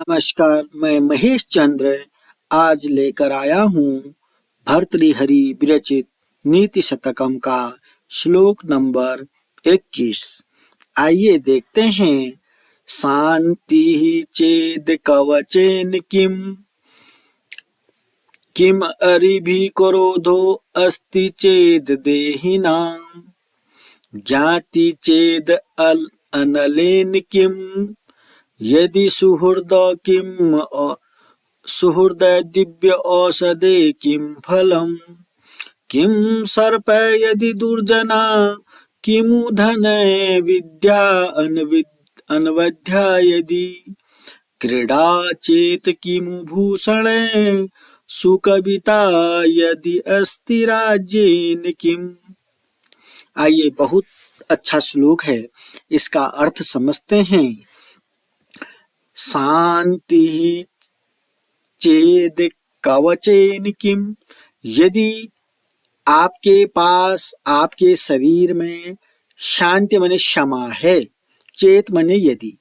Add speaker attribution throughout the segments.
Speaker 1: नमस्कार, मैं महेश चंद्र आज लेकर आया हूँ भर्तृहरि विरचित नीति शतकम का श्लोक नंबर 21। आइए देखते हैं। शांति चेद कवचेन किम किम अरिभि क्रोधो अस्ति चेद देहिनाम ज्ञाति चेद अनलेन किम यदि सुहृद किम सुहृद दिव्य औषधे किम फलम किम सर्प यदि दुर्जना किमु धन विद्या अनवध्या यदि क्रीडा चेत किमु भूषण सुकविता यदि अस्ति राज्येन किम। आइए, बहुत अच्छा श्लोक है, इसका अर्थ समझते हैं। शांति चेद कवचेन किम, यदि आपके पास आपके शरीर में शांति माने क्षमा है, चेत माने यदि,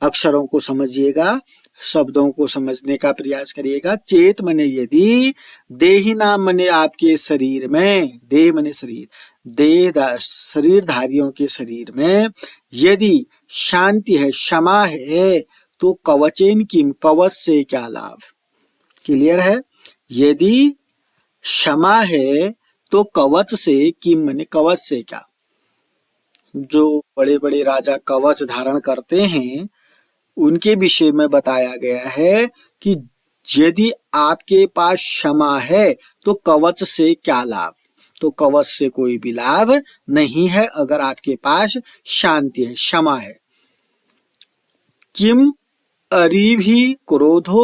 Speaker 1: अक्षरों को समझिएगा, शब्दों को समझने का प्रयास करिएगा। चेत माने यदि, देहिना माने आपके शरीर में, देह माने शरीर, देह शरीरधारियों के शरीर में यदि शांति है, क्षमा है, तो कवचेन किम, कवच से क्या लाभ। क्लियर है। यदि क्षमा है तो कवच से किम माने कवच से क्या। जो बड़े बड़े राजा कवच धारण करते हैं उनके विषय में बताया गया है कि यदि आपके पास क्षमा है तो कवच से क्या लाभ। तो कवच से कोई भी लाभ नहीं है अगर आपके पास शांति है, क्षमा है। किम अरिभि क्रोधो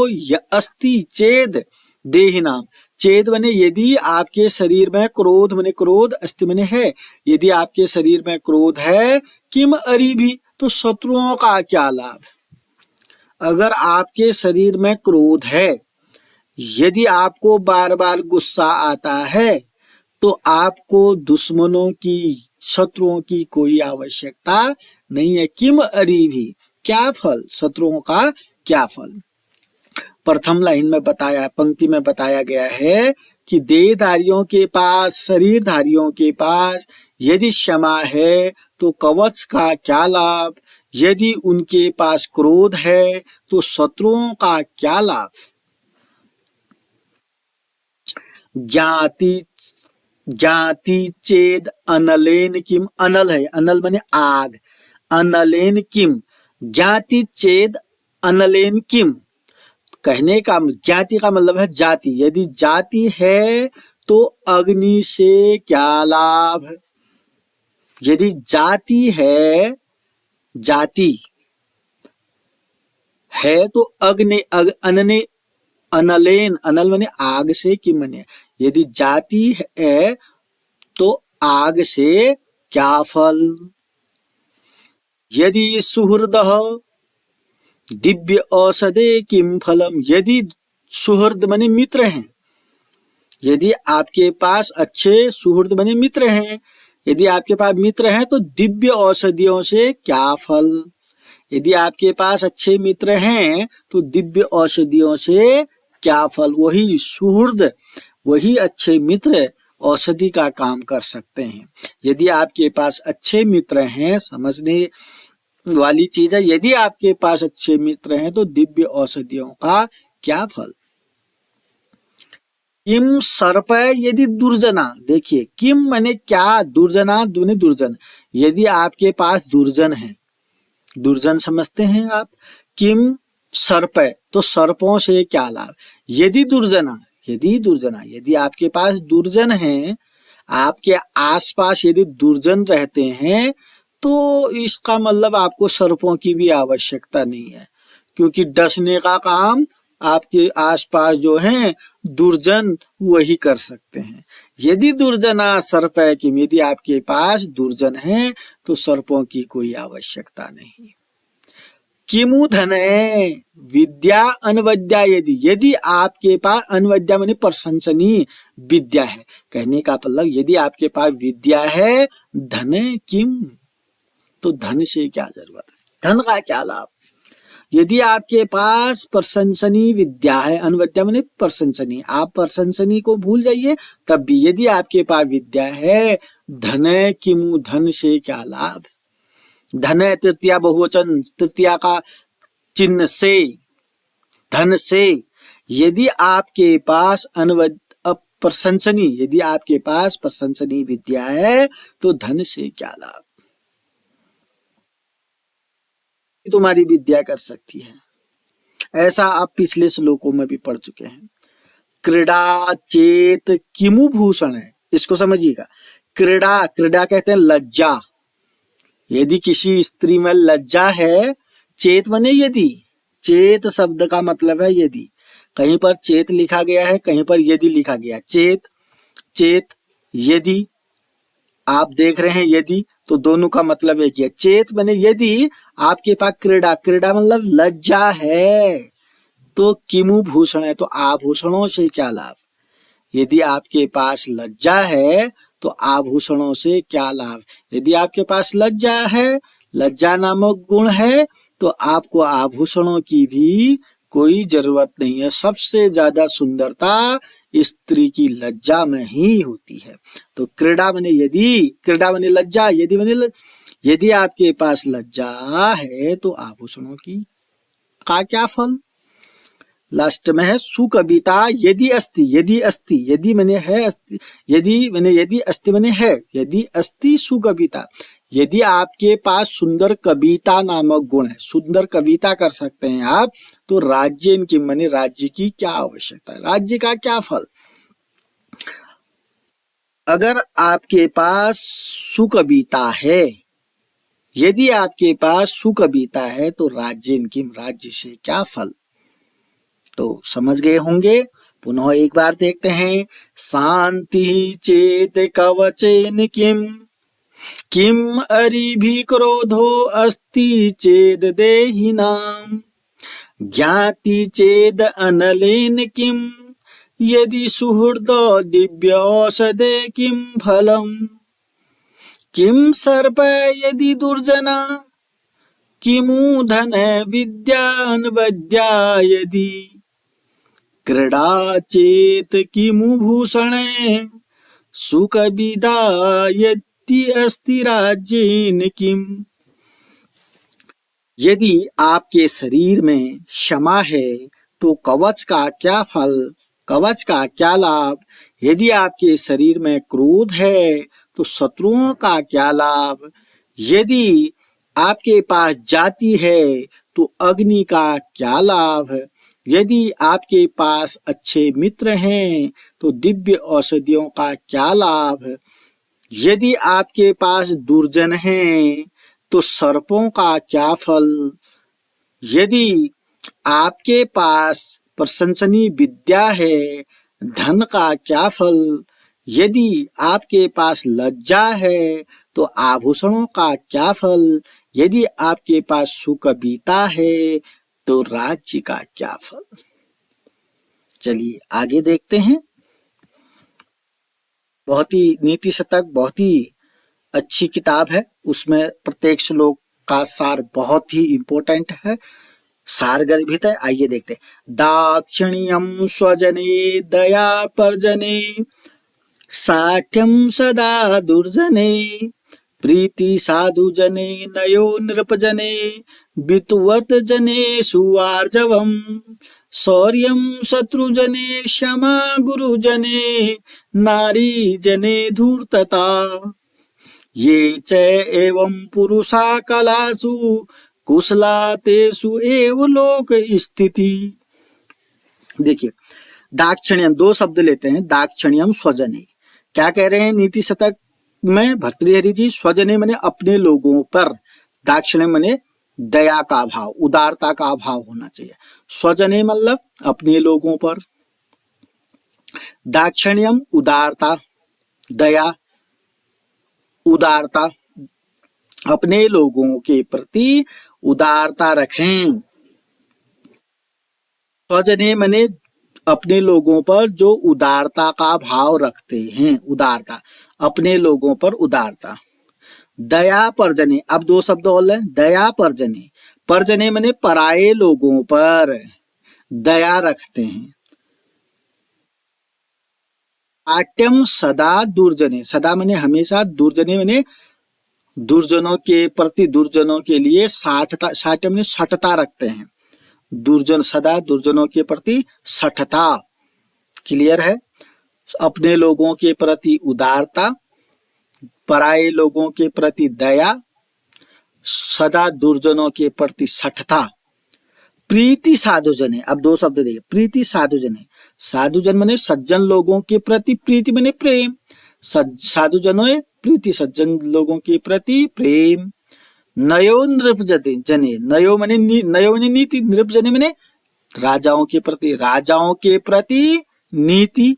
Speaker 1: अस्ति चेद देहिनाम, चेद माने यदि आपके शरीर में क्रोध माने क्रोध, अस्ति माने है, यदि आपके शरीर में क्रोध है, किम अरिभि, तो शत्रुओं का क्या लाभ। अगर आपके शरीर में क्रोध है, यदि आपको बार बार गुस्सा आता है, तो आपको दुश्मनों की, शत्रुओं की कोई आवश्यकता नहीं है। किम अरिभि, क्या फल, शत्रुओं का क्या फल। प्रथम लाइन में बताया, पंक्ति में बताया गया है कि देहधारियों के पास, शरीरधारियों के पास यदि क्षमा है तो कवच का क्या लाभ, यदि उनके पास क्रोध है तो शत्रुओं का क्या लाभ। ज्ञाति चेद अनलेन किम, अनल है, अनल माने आग, अनलेन किम, ज्ञाति चेद अनलेन किम, कहने का ज्ञाति का मतलब है जाति, यदि जाति है तो अग्नि से क्या लाभ। यदि जाति है, जाति है तो अग्नि अनने अनलेन, अनल माने आग से, कि माने यदि जाति है तो आग से क्या फल। यदि सुहृदः दिव्य औषधे किम फलम, यदि सुहृद माने मित्र हैं, यदि आपके पास अच्छे सुहृद माने मित्र हैं, यदि आपके पास मित्र हैं तो दिव्य औषधियों से क्या फल। यदि आपके पास अच्छे मित्र हैं तो दिव्य औषधियों से क्या फल। वही सुहृद, वही अच्छे मित्र औषधि का काम कर सकते हैं। यदि आपके पास अच्छे मित्र हैं, समझने वाली चीज है, यदि आपके पास अच्छे मित्र हैं तो दिव्य औषधियों का क्या फल। किम सर्प यदि दुर्जना, देखिए किम माने क्या, दुर्जना दुने दुर्जन, यदि आपके पास दुर्जन है, दुर्जन समझते हैं आप। किम सर्प, तो सर्पों से क्या लाभ। यदि दुर्जना, यदि दुर्जना, यदि आपके पास दुर्जन है, आपके आसपास यदि दुर्जन रहते हैं तो इसका मतलब आपको सर्पों की भी आवश्यकता नहीं है, क्योंकि डसने का काम आपके आसपास जो हैं दुर्जन वही कर सकते हैं। यदि दुर्जना सर्प है, कि यदि आपके पास दुर्जन है तो सर्पों की कोई आवश्यकता नहीं। किमु धन विद्या अनवद्या यदि, यदि आपके पास, अनवद्या माने प्रशंसनीय विद्या है, कहने का मतलब यदि आपके पास विद्या है, धन किम, तो धन से क्या जरूरत है, धन का क्या लाभ। यदि आपके पास प्रशंसनीय विद्या है, अनवद्या मैंने प्रशंसनीय, आप प्रशंसनीय को भूल जाइए तब भी। यदि आपके पास विद्या है, धन किमु, धन से क्या लाभ। धन तृतीया बहुवचन, तृतीया का चिन्ह से, धन से। यदि आपके पास प्रशंसनीय, यदि आपके पास प्रशंसनीय विद्या है तो धन से क्या लाभ। तुम्हारी विद्या कर सकती है, ऐसा आप पिछले श्लोकों में भी पढ़ चुके हैं। क्रीड़ा चेत किमु भूषण है, इसको समझिएगा। क्रीड़ा, क्रीड़ा कहते हैं लज्जा। यदि किसी स्त्री में लज्जा है, चेत माने यदि, चेत शब्द का मतलब है यदि। कहीं पर चेत लिखा गया है, कहीं पर यदि लिखा गया। चेत, चेत, यदि आप देख रहे हैं यदि, तो दोनों का मतलब एक ही है। चेत माने यदि आपके पास क्रीड़ा, क्रीड़ा मतलब लज्जा है, तो किमु भूषण है, तो आभूषणों से क्या लाभ। यदि आपके पास लज्जा है तो आभूषणों से क्या लाभ। यदि आपके पास लज्जा है, लज्जा नामक गुण है, तो आपको आभूषणों की भी कोई जरूरत नहीं है। सबसे ज्यादा सुंदरता स्त्री की लज्जा में ही होती है। तो क्रीड़ा माने यदि, क्रीड़ा माने लज्जा, यदि माने यदि आपके पास लज्जा है तो आभूषणों की का क्या फल। लास्ट में है सुकविता यदि अस्ति, यदि अस्ति, यदि मैंने है अस्ति, यदि मैंने यदि अस्ति मैंने है, यदि अस्ति सुकविता, यदि आपके पास सुंदर कविता नामक गुण है, सुंदर कविता कर सकते हैं आप, तो राज्य इनकी मैंने राज्य की क्या आवश्यकता है, राज्य का क्या फल। अगर आपके पास सुकविता है, यदि आपके पास सुकविता है तो राज्य इनकी, राज्य से क्या फल। तो समझ गए होंगे। पुनः एक बार देखते हैं। शांति चेत कवचेन किम, किम अरिभि क्रोधो अस्ति चेद देहिनाम, ज्ञाति चेद अनलेन किम, यदि सुहृदो दिव्यौषधे किम फलम, किम सर्प यदि दुर्जना, किमु धन विद्यान्वद्या यदि, क्रीड़ा चेत किमु भूषणे, सुकविदा यदि अस्ति राज्येन किम। यदि आपके शरीर में क्षमा है तो कवच का क्या फल, कवच का क्या लाभ। यदि आपके शरीर में क्रोध है तो शत्रुओं का क्या लाभ। यदि आपके पास जाति है तो अग्नि का क्या लाभ। यदि आपके पास अच्छे मित्र हैं तो दिव्य औषधियों का क्या लाभ। यदि आपके पास दुर्जन हैं तो सर्पों का क्या फल। यदि आपके पास प्रशंसनीय विद्या है, धन का क्या फल। यदि आपके पास लज्जा है तो आभूषणों का क्या फल। यदि आपके पास सुकविता है तो राज्य का क्या फल। चलिए आगे देखते हैं। बहुत ही नीति शतक बहुत ही अच्छी किताब है, उसमें प्रत्येक श्लोक का सार बहुत ही इंपॉर्टेंट है, सार गर्भित है। आइए देखते हैं। दाक्षिण्यम स्वजने दया परजने, साठ्यम सदा दुर्जने, प्रीति साधु जने नयो नृपजने, वितुवत जने सुआर्जवम, शौर्यम शत्रुजने क्षमा गुरुजने, नारी जने धूर्तता, ये च एवं पुरुषा कलासु कुशला तेषु एव लोक स्थिति। देखिए दाक्षिण्यम, दो शब्द लेते हैं, दाक्षिण्यम स्वजने। क्या कह रहे हैं नीति शतक में भर्तृहरि जी। स्वजने माने अपने लोगों पर, दाक्षिण्य माने दया का भाव, उदारता का भाव होना चाहिए। स्वजने मतलब अपने लोगों पर, दाक्षिण्यम उदारता, दया उदारता, अपने लोगों के प्रति उदारता रखें। स्वजने माने अपने लोगों पर जो उदारता का भाव रखते हैं, उदारता, अपने लोगों पर उदारता। दया परजने, अब दो शब्द और है, दया परजने, परजने माने पराये लोगों पर दया रखते हैं। आट्यम सदा दुर्जने, सदा माने हमेशा, दुर्जने माने दुर्जनों के प्रति, दुर्जनों के लिए साठता, साट्य माने सठता रखते हैं। दुर्जन, सदा दुर्जनों के प्रति सठता, क्लियर है। अपने लोगों के प्रति उदारता, पराये लोगों के प्रति दया, सदा दुर्जनों के प्रति सठता। प्रीति साधुजने, अब दो शब्द देखिए, प्रीति साधुजने, साधुजन माने सज्जन लोगों के प्रति, प्रीति माने प्रेम, साधुजनों प्रीति, सज्जन लोगों के प्रति प्रेम। नयो नृपजने जने, नयो माने नयो माने नीति, नृपजने माने राजाओं के प्रति, राजाओं के प्रति नीति।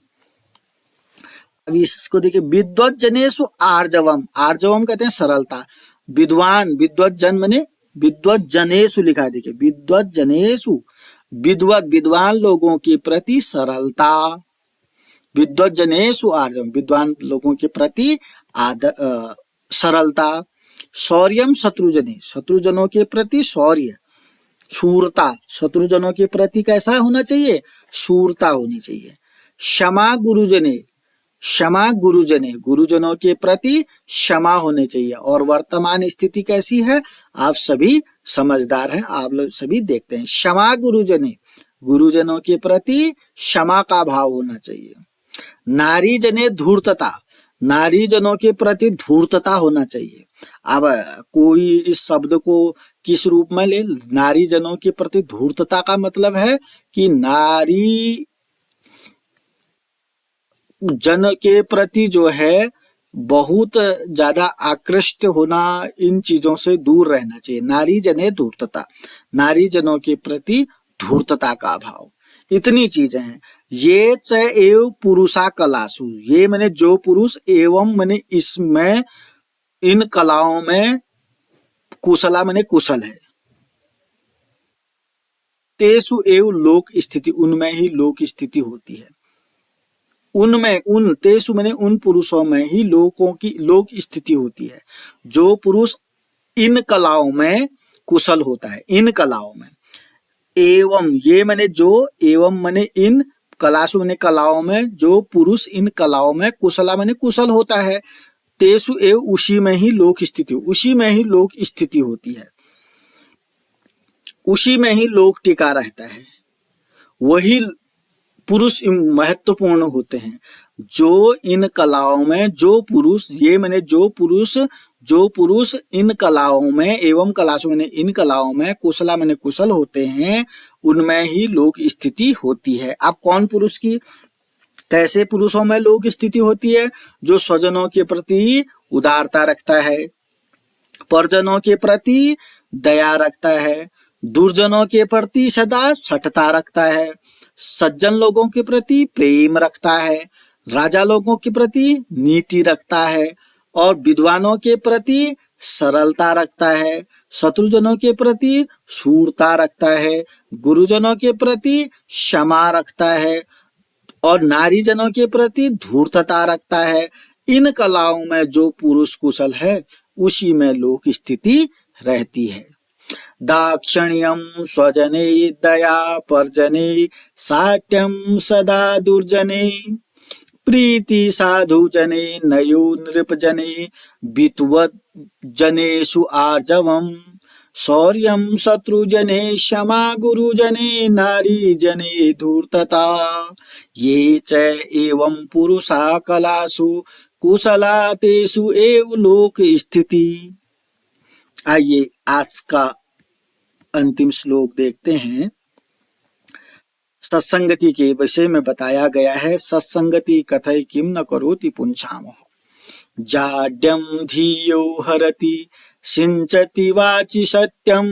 Speaker 1: अब इसको देखिए, विद्वत जनेषु आर्जवम, आर्जवम कहते हैं सरलता। विद्वान, विद्वत जन माने विद्वत जनेषु लिखा है, देखिए विद्वत जनेषु, विद्वत विद्वान लोगों के प्रति सरलता। विद्वत जनेषु आर्जवम, विद्वान लोगों के प्रति सरलता। शौर्यम शत्रुजने, शत्रुजनों के प्रति शौर्य, शूरता, शत्रुजनों के प्रति कैसा होना चाहिए, शूरता होनी चाहिए। क्षमा गुरुजने, क्षमा गुरुजने, गुरुजनों के प्रति क्षमा होने चाहिए। और वर्तमान स्थिति कैसी है, आप सभी समझदार हैं, आप लोग सभी देखते हैं। क्षमा गुरुजने, गुरुजनों के प्रति क्षमा का भाव होना चाहिए। नारी जने धूर्तता, नारी जनों के प्रति धूर्तता होना चाहिए। अब कोई इस शब्द को किस रूप में ले, नारी जनों के प्रति धूर्तता का मतलब है कि नारी जन के प्रति जो है बहुत ज्यादा आकृष्ट होना, इन चीजों से दूर रहना चाहिए। नारी जने धूर्तता, नारी जनों के प्रति धूर्तता का भाव, इतनी चीजें हैं। ये च एव पुरुषा कलासु, ये माने जो पुरुष, एवं माने इसमें, इन कलाओं में, कुशला माने कुशल है। तेसु एव लोक स्थिति, उनमें ही लोक स्थिति होती है। उनमें, उन तेसु माने उन पुरुषों में ही लोकों की लोक स्थिति होती है। जो पुरुष इन कलाओं में कुशल होता है, इन कलाओं में। एवं, ये माने जो, एवं माने इन, कलासु माने कलाओं में, जो पुरुष इन कलाओं में, कुशला माने कुशल होता है। तेसु एव, उसी में ही लोक स्थिति, उसी में ही लोक स्थिति होती है, उसी में ही लोक टिका रहता है। वही पुरुष महत्वपूर्ण होते हैं। जो इन कलाओं में, जो पुरुष, ये माने जो पुरुष, जो पुरुष इन कलाओं में, एवं कलासु माने इन कलाओं में, कुशला माने कुशल होते हैं, उनमें ही लोक स्थिति होती है। अब कौन पुरुष की, कैसे पुरुषों में लोक स्थिति होती है, जो स्वजनों के प्रति उदारता रखता है, परजनों के प्रति दया रखता है, दुर्जनों के प्रति सदा सठता रखता है, सज्जन लोगों के प्रति प्रेम रखता है, राजा लोगों के प्रति नीति रखता है, और विद्वानों के प्रति सरलता रखता है, शत्रुजनों के प्रति शूरता रखता है, गुरुजनों के प्रति क्षमा रखता है, और नारीजनों के प्रति धूर्तता रखता है। इन कलाओं में जो पुरुष कुशल है, उसी में लोक स्थिति रहती है। दाक्षिण्यम स्वजने दया परजने, साट्यम सदा दुर्जने, प्रीति साधुजने नयो नृपजने, विद्वत् जनेषु आर्जवम्, शौर्यं शत्रुजने क्षमा गुरुजने, नारी जने धूर्तता। ये च एवं पुरुषा कलासु कुशला, तेषु एव लोक स्थिति। आइए आज का अंतिम श्लोक देखते हैं। सत्संगति के विषय में बताया गया है। सत्संगति कथय किम न करोति पुंसामः, जाड्यम धियो हरति सिंचति वाचि सत्यम,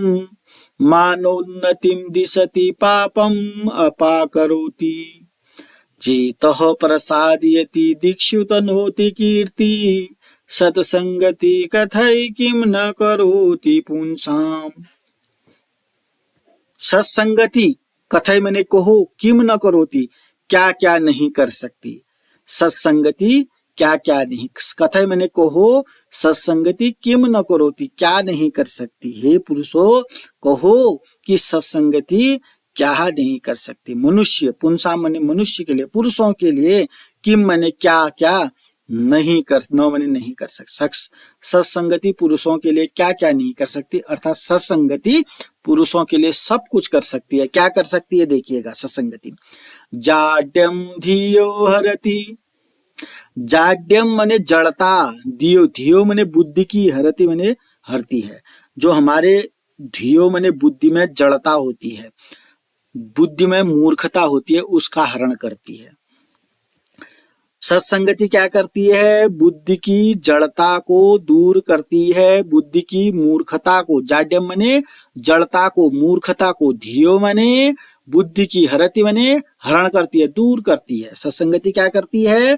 Speaker 1: मानोन्नतिम दिशति पापम अपाकरोति, चेतः प्रसादयति दिक्षु तनोति कीर्ति, सत्संगति कथय किम न करोति पुंसाम। सत्संगति कथय मैंने कहो, किम न करोति, क्या क्या नहीं कर सकती। सत्संगति क्या क्या नहीं। कथय मैंने कहो सत्संगति किम न करोति, क्या नहीं कर सकती। हे पुरुषों कहो कि सत्संगति क्या नहीं कर सकती। मनुष्य, पुंसा माने मनुष्य के लिए, पुरुषों के लिए, किम माने क्या क्या नहीं कर, न माने नहीं कर सकते। सत्संगति पुरुषों के लिए क्या क्या नहीं कर सकती, अर्थात सत्संगति पुरुषों के लिए सब कुछ कर सकती है। क्या कर सकती है देखिएगा सत्संगति। जाड्यम धियो हरति, जाड्यम माने जड़ता, धियो, धियो माने बुद्धि की, हरति माने हरती है। जो हमारे धियो माने बुद्धि में जड़ता होती है, बुद्धि में मूर्खता होती है, उसका हरण करती है। सत्संगति क्या करती है, बुद्धि की जड़ता को दूर करती है, बुद्धि की मूर्खता को, जाड्यम माने जड़ता को, मूर्खता को, धियो माने बुद्धि की, हरति माने हरण करती है, दूर करती है। सत्संगति क्या करती है,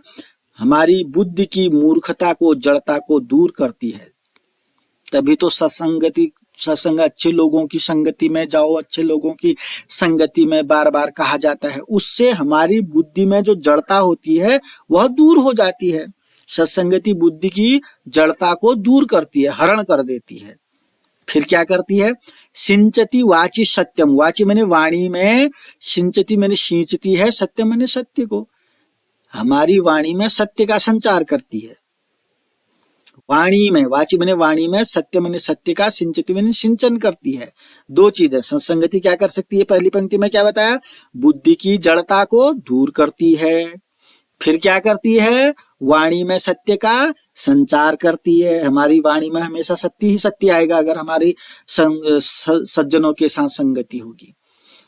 Speaker 1: हमारी बुद्धि की मूर्खता को, जड़ता को दूर करती है। तभी तो सत्संग अच्छे लोगों की संगति में जाओ, अच्छे लोगों की संगति में बार बार कहा जाता है। उससे हमारी बुद्धि में जो जड़ता होती है वह दूर हो जाती है। सत्संगति बुद्धि की जड़ता को दूर करती है, हरण कर देती है। फिर क्या करती है, सिंचती वाची सत्यम, वाची मैंने वाणी में, सिंचती मैंने सींचती है, सत्यम मैंने सत्य को, हमारी वाणी में सत्य का संचार करती है। वाणी में, वाची मैंने वाणी में, सत्य मैंने सत्य का, सिंचती मैंने सिंचन करती है। दो चीजें सत्संगति क्या कर सकती है, पहली पंक्ति में क्या बताया, बुद्धि की जड़ता को दूर करती है। फिर क्या करती है, वाणी में सत्य का संचार करती है। हमारी वाणी में हमेशा सत्य ही सत्य आएगा अगर हमारी सज्जनों के साथ संगति होगी।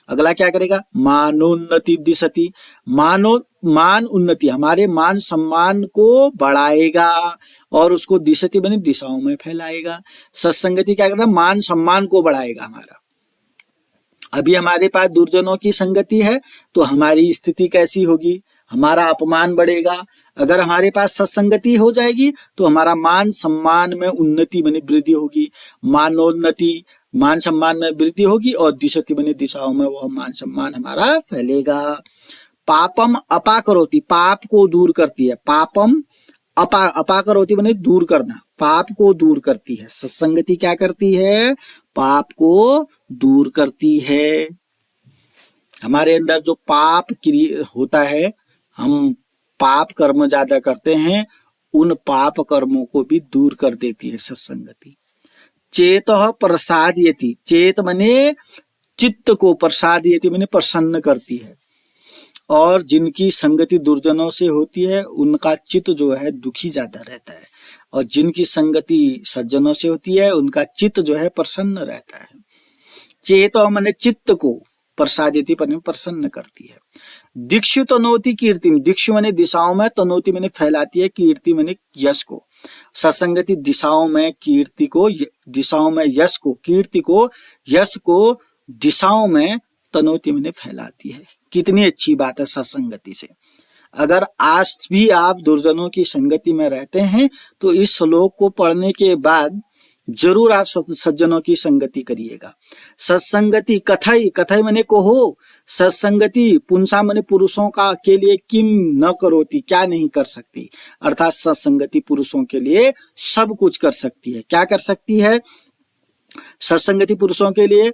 Speaker 1: अगला क्या करेगा, मानोन्नति दिशति, मान उन्नति, हमारे मान सम्मान को बढ़ाएगा और उसको दिशति बने दिशाओं में फैलाएगा। सत्संगति क्या करता है, मान सम्मान को बढ़ाएगा हमारा। अभी हमारे पास दुर्जनों की संगति है तो हमारी स्थिति कैसी होगी, हमारा अपमान बढ़ेगा। अगर हमारे पास सत्संगति हो जाएगी तो हमारा मान सम्मान में उन्नति बने वृद्धि होगी, मानोन्नति, मान सम्मान में वृद्धि होगी, और दिशति बने दिशाओं में वह मान सम्मान हमारा फैलेगा। पापम अपाकरोति, पाप को दूर करती है, पापम अपाकरोति बने दूर करना, पाप को दूर करती है। सत्संगति क्या करती है, पाप को दूर करती है। हमारे अंदर जो पाप होता है, हम पाप कर्म ज्यादा करते हैं, उन पाप कर्मों को भी दूर कर देती है सत्संगति। चेतः प्रसादयति, चेत मने चित्त को, प्रसादयति मने प्रसन्न करती है। और जिनकी संगति दुर्जनों से होती है उनका चित्त जो है दुखी ज्यादा रहता है, और जिनकी संगति सज्जनों से होती है उनका चित्त जो है प्रसन्न रहता है। चेत मने चित्त को, प्रसादयति पर प्रसन्न करती है। दिक्षु तनोति कीर्ति, दिक्षु मने दिशाओं में, तनोति मने फैलाती है, कीर्ति मने यश को। सत्संगति दिशाओं में कीर्ति को, दिशाओं में यश को, कीर्ति को, यश को दिशाओं में तनोति मने फैलाती है। कितनी अच्छी बात है सत्संगति से। अगर आज भी आप दुर्जनों की संगति में रहते हैं तो इस श्लोक को पढ़ने के बाद जरूर आप सज्जनों की संगति करिएगा। सत्संगति कथय, कथय मने कहो, सत्संगति पुंसा मने पुरुषों का के लिए किम न करोति, क्या नहीं कर सकती, अर्थात सत्संगति पुरुषों के लिए सब कुछ कर सकती है। क्या कर सकती है, सत्संगति पुरुषों के लिए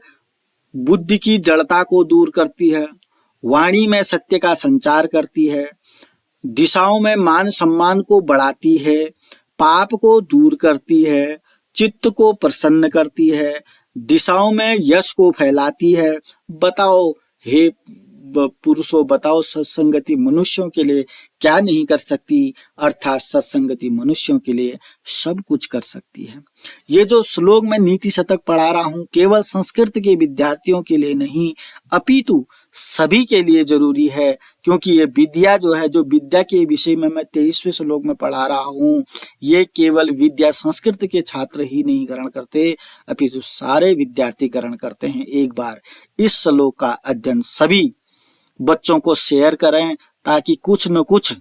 Speaker 1: बुद्धि की जड़ता को दूर करती है, वाणी में सत्य का संचार करती है, दिशाओं में मान सम्मान को बढ़ाती है, पाप को दूर करती है, चित्त को प्रसन्न करती है, दिशाओं में यश को फैलाती है। बताओ हे पुरुषों, बताओ सत्संगति मनुष्यों के लिए क्या नहीं कर सकती, अर्थात सत्संगति मनुष्यों के लिए सब कुछ कर सकती है। ये जो श्लोक मैं नीति शतक पढ़ा रहा हूं केवल संस्कृत के विद्यार्थियों के लिए नहीं अपितु सभी के लिए जरूरी है, क्योंकि ये विद्या जो है, जो विद्या के विषय में मैं 23वें श्लोक में पढ़ा रहा हूँ, ये केवल विद्या संस्कृत के छात्र ही नहीं ग्रहण करते अपितु सारे विद्यार्थी ग्रहण करते हैं। एक बार इस श्लोक का अध्ययन सभी बच्चों को शेयर करें ताकि कुछ न कुछ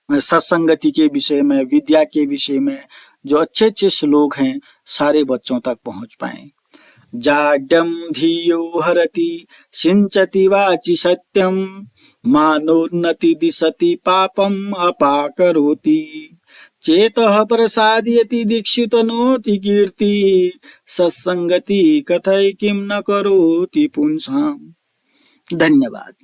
Speaker 1: सत्संगति के विषय में, विद्या के विषय में जो अच्छे अच्छे श्लोक हैं सारे बच्चों तक पहुंच पाएं। जाड्यम धियो हरति सिंचति वाचि सत्यम मानोन्नति दिशति पापम् अपाकरोति चेतः प्रसादयति दीक्षित नोति कीर्ति सत्संगति कथय किं न करोति पुंसाम्। धन्यवाद।